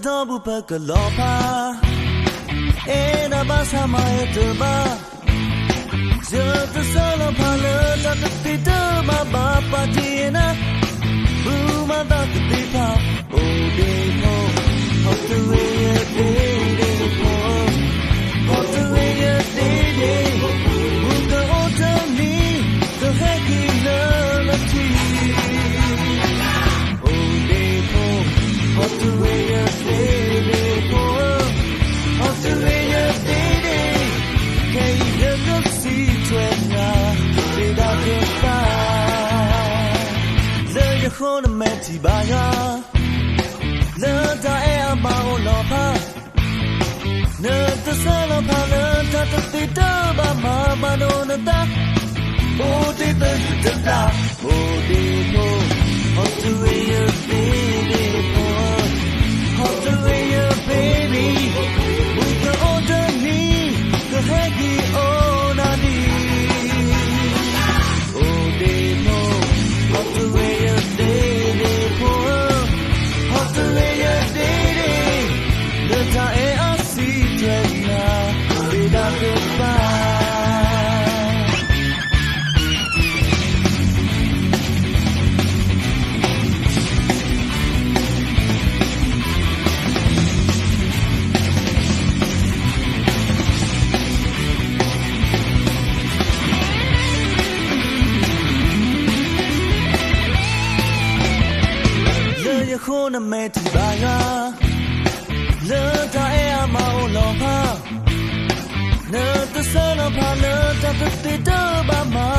double back a lopa. And a basa my tuba. Just the son of Pala, that the Peter, my papa, Tina. Boom, I got the paper. Oh, they know how to way a day, how to way a day. Who the old me, the hacky love of tea. Oh, they know how to way a day, how to way a day. Can you look see to it now? Without your fire. The whole meti baya. The air bao lopa. The son of Helen, that the Peter, Mama, Donata. Oh, they the oh, they go. How to way a baby, how to way a baby. With the older me, the haggy old Nadi. Oh, they know how to way a baby, how to way a baby. The time I see now, without goodbye. The whole meti baya. The air mau lopa. The son of Helen, that the Peter, Mama.